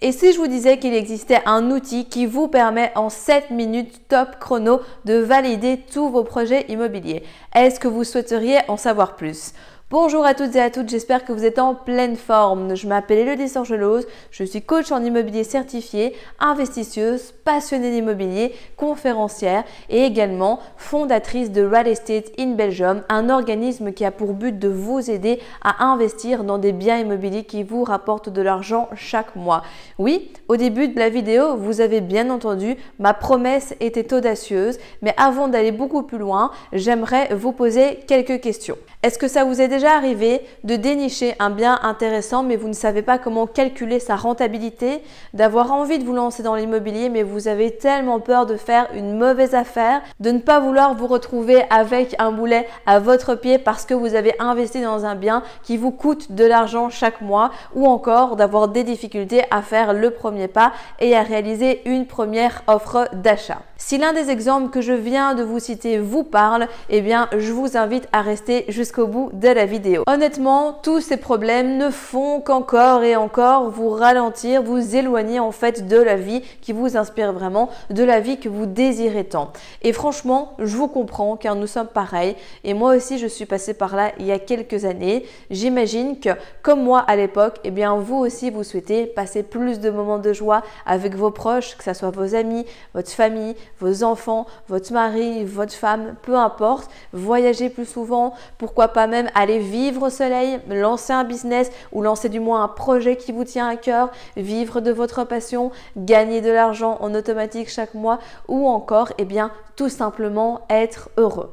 Et si je vous disais qu'il existait un outil qui vous permet en 7 minutes top chrono de valider tous vos projets immobiliers, est-ce que vous souhaiteriez en savoir plus? Bonjour à toutes et à toutes, j'espère que vous êtes en pleine forme. Je m'appelle Élodie Sorgelose, je suis coach en immobilier certifié, investisseuse, passionnée d'immobilier, conférencière et également fondatrice de Real Estate in Belgium, un organisme qui a pour but de vous aider à investir dans des biens immobiliers qui vous rapportent de l'argent chaque mois. Oui, au début de la vidéo, vous avez bien entendu, ma promesse était audacieuse, mais avant d'aller beaucoup plus loin, j'aimerais vous poser quelques questions. Est-ce que ça vous est déjà arrivé de dénicher un bien intéressant mais vous ne savez pas comment calculer sa rentabilité, d'avoir envie de vous lancer dans l'immobilier mais vous avez tellement peur de faire une mauvaise affaire, de ne pas vouloir vous retrouver avec un boulet à votre pied parce que vous avez investi dans un bien qui vous coûte de l'argent chaque mois, ou encore d'avoir des difficultés à faire le premier pas et à réaliser une première offre d'achat. Si l'un des exemples que je viens de vous citer vous parle, eh bien je vous invite à rester jusqu'au bout de la vidéo. Honnêtement, tous ces problèmes ne font qu'encore et encore vous ralentir, vous éloigner en fait de la vie qui vous inspire vraiment, de la vie que vous désirez tant. Et franchement, je vous comprends car nous sommes pareils et moi aussi je suis passée par là il y a quelques années. J'imagine que comme moi à l'époque, eh bien vous aussi vous souhaitez passer plus de moments de joie avec vos proches, que ce soit vos amis, votre famille, vos enfants, votre mari, votre femme, peu importe, voyager plus souvent, pourquoi pas même aller vivre au soleil, lancer un business ou lancer du moins un projet qui vous tient à cœur, vivre de votre passion, gagner de l'argent en automatique chaque mois ou encore, eh bien, tout simplement être heureux.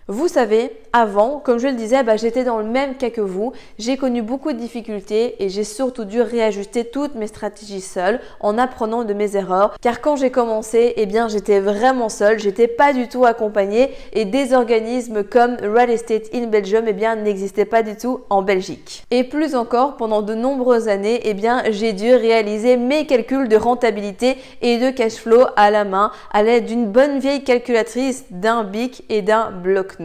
Vous savez, avant, comme je le disais, j'étais dans le même cas que vous. J'ai connu beaucoup de difficultés et j'ai surtout dû réajuster toutes mes stratégies seule en apprenant de mes erreurs. Car quand j'ai commencé, eh bien, j'étais vraiment seule, j'étais pas du tout accompagnée et des organismes comme Real Estate in Belgium, eh bien, n'existaient pas du tout en Belgique. Et plus encore, pendant de nombreuses années, eh bien, j'ai dû réaliser mes calculs de rentabilité et de cash flow à la main à l'aide d'une bonne vieille calculatrice, d'un bic et d'un bloc-notes.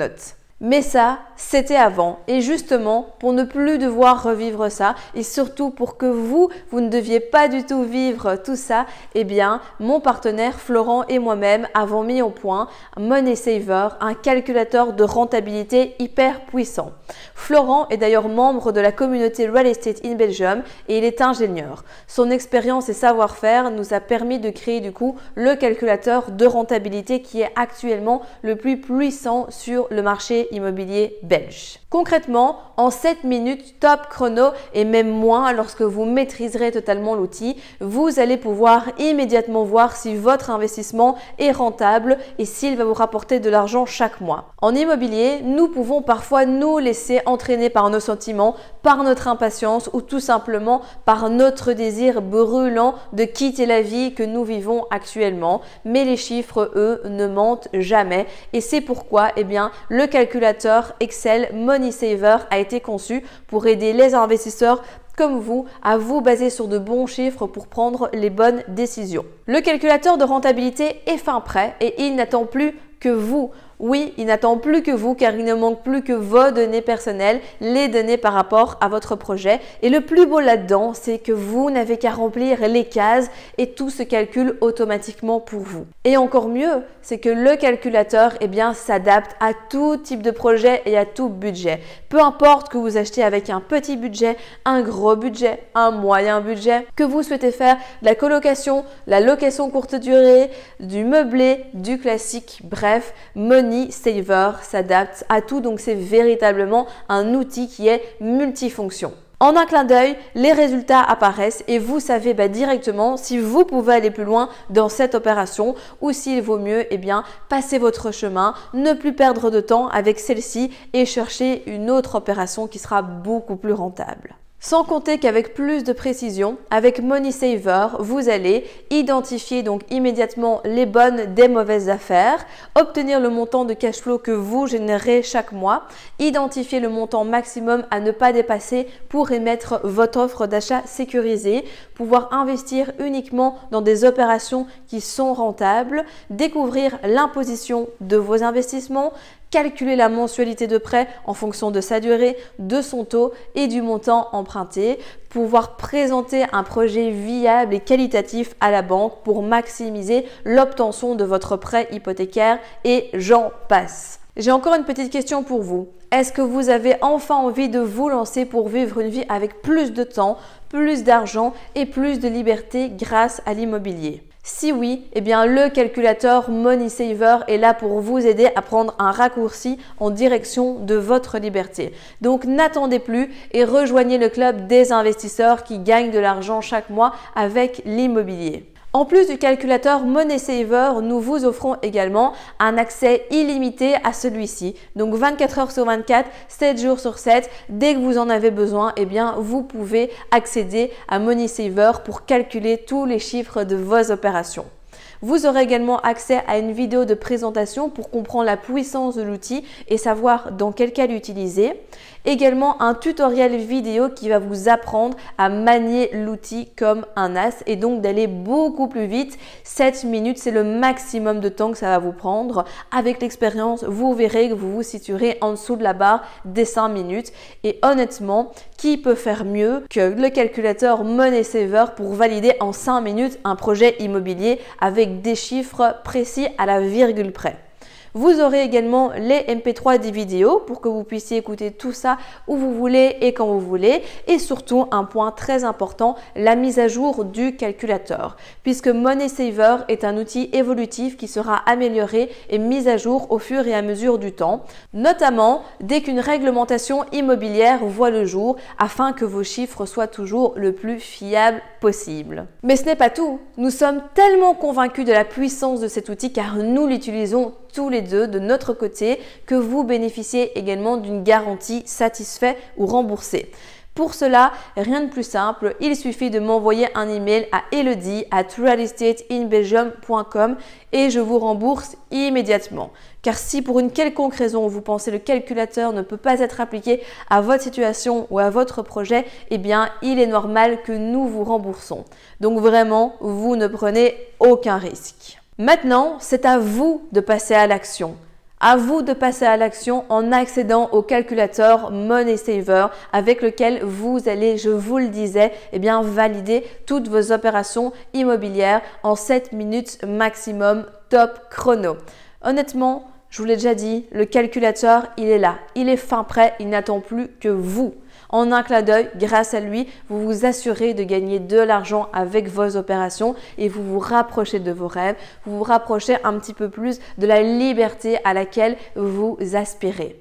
Mais ça, c'était avant. Et justement, pour ne plus devoir revivre ça et surtout pour que vous ne deviez pas du tout vivre tout ça, eh bien, mon partenaire Florent et moi-même avons mis au point Money Saver, un calculateur de rentabilité hyper puissant. Florent est d'ailleurs membre de la communauté Real Estate in Belgium et il est ingénieur. Son expérience et savoir-faire nous a permis de créer du coup le calculateur de rentabilité qui est actuellement le plus puissant sur le marché immobilier belge. Concrètement, en 7 minutes top chrono et même moins lorsque vous maîtriserez totalement l'outil, vous allez pouvoir immédiatement voir si votre investissement est rentable et s'il va vous rapporter de l'argent chaque mois. En immobilier, nous pouvons parfois nous laisser entraîner par nos sentiments, par notre impatience ou tout simplement par notre désir brûlant de quitter la vie que nous vivons actuellement. Mais les chiffres, eux, ne mentent jamais et c'est pourquoi, eh bien, le calculateur Excel Money Saver a été conçu pour aider les investisseurs comme vous à vous baser sur de bons chiffres pour prendre les bonnes décisions. Le calculateur de rentabilité est fin prêt et il n'attend plus que vous. Oui, il n'attend plus que vous car il ne manque plus que vos données personnelles, les données par rapport à votre projet. Et le plus beau là-dedans, c'est que vous n'avez qu'à remplir les cases et tout se calcule automatiquement pour vous. Et encore mieux, c'est que le calculateur s'adapte à tout type de projet et à tout budget. Peu importe que vous achetez avec un petit budget, un gros budget, un moyen budget, que vous souhaitez faire de la colocation, la location courte durée, du meublé, du classique, bref, Money Saver s'adapte à tout, donc c'est véritablement un outil qui est multifonction. En un clin d'œil, les résultats apparaissent et vous savez directement si vous pouvez aller plus loin dans cette opération ou s'il vaut mieux passer votre chemin, ne plus perdre de temps avec celle-ci et chercher une autre opération qui sera beaucoup plus rentable. Sans compter qu'avec plus de précision, avec Money Saver, vous allez identifier donc immédiatement les bonnes des mauvaises affaires, obtenir le montant de cash flow que vous générez chaque mois, identifier le montant maximum à ne pas dépasser pour émettre votre offre d'achat sécurisée, pouvoir investir uniquement dans des opérations qui sont rentables, découvrir l'imposition de vos investissements, calculer la mensualité de prêt en fonction de sa durée, de son taux et du montant emprunté, pouvoir présenter un projet viable et qualitatif à la banque pour maximiser l'obtention de votre prêt hypothécaire et j'en passe. J'ai encore une petite question pour vous. Est-ce que vous avez enfin envie de vous lancer pour vivre une vie avec plus de temps, plus d'argent et plus de liberté grâce à l'immobilier? Si oui, eh bien le calculateur Money Saver est là pour vous aider à prendre un raccourci en direction de votre liberté. Donc n'attendez plus et rejoignez le club des investisseurs qui gagnent de l'argent chaque mois avec l'immobilier. En plus du calculateur Money Saver, nous vous offrons également un accès illimité à celui-ci. Donc 24 heures sur 24, 7 jours sur 7, dès que vous en avez besoin, eh bien vous pouvez accéder à Money Saver pour calculer tous les chiffres de vos opérations. Vous aurez également accès à une vidéo de présentation pour comprendre la puissance de l'outil et savoir dans quel cas l'utiliser. Également un tutoriel vidéo qui va vous apprendre à manier l'outil comme un as et donc d'aller beaucoup plus vite. 7 minutes, c'est le maximum de temps que ça va vous prendre. Avec l'expérience, vous verrez que vous vous situerez en dessous de la barre des 5 minutes. Et honnêtement, qui peut faire mieux que le calculateur Money Saver pour valider en 5 minutes un projet immobilier avec des chiffres précis à la virgule près? Vous aurez également les MP3 des vidéos pour que vous puissiez écouter tout ça où vous voulez et quand vous voulez. Et surtout, un point très important, la mise à jour du calculateur. Puisque Money Saver est un outil évolutif qui sera amélioré et mis à jour au fur et à mesure du temps, notamment dès qu'une réglementation immobilière voit le jour afin que vos chiffres soient toujours le plus fiables possible. Mais ce n'est pas tout. Nous sommes tellement convaincus de la puissance de cet outil car nous l'utilisons tous les deux de notre côté que vous bénéficiez également d'une garantie satisfait ou remboursée. Pour cela, rien de plus simple, il suffit de m'envoyer un email à elodie@realestateinbelgium.com et je vous rembourse immédiatement. Car si pour une quelconque raison vous pensez le calculateur ne peut pas être appliqué à votre situation ou à votre projet, eh bien il est normal que nous vous remboursons. Donc vraiment, vous ne prenez aucun risque. Maintenant, c'est à vous de passer à l'action. À vous de passer à l'action en accédant au calculateur Money Saver avec lequel vous allez, je vous le disais, eh bien, valider toutes vos opérations immobilières en 7 minutes maximum top chrono. Honnêtement, je vous l'ai déjà dit, le calculateur, il est là. Il est fin prêt, il n'attend plus que vous. En un clin d'œil, grâce à lui, vous vous assurez de gagner de l'argent avec vos opérations et vous vous rapprochez de vos rêves, vous vous rapprochez un petit peu plus de la liberté à laquelle vous aspirez.